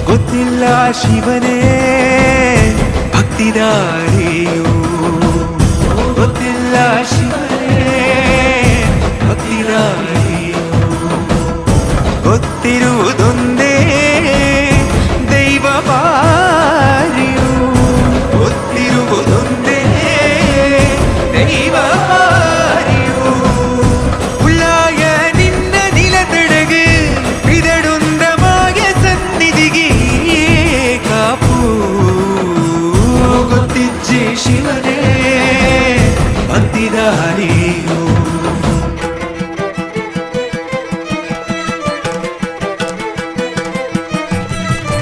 ಗೊತ್ತಿಲ್ಲ ಶಿವನೇ ಭಕ್ತಿದಾರಿಯು, ಗೊತ್ತಿಲ್ಲ ಶಿವನೇ ಭಕ್ತಿದಾರಿಯು. ಗೊತ್ತಿರುವುದೊಂದೇ ದೈವ ಬಾರಿಯು, ಗೊತ್ತಿರುವುದೊಂದೇ ದೈವ ಬಾರಿಯು. ಉಳ್ಳಾಯ ನಿನ್ನ ನಿಲತಡகு ಬಿದಡುಂದಮಾಯ ಸನ್ನಿಧಿಗೆ ಕಾಪು. ಗೊತ್ತಿಜ್ಜೆ ಶಿವನ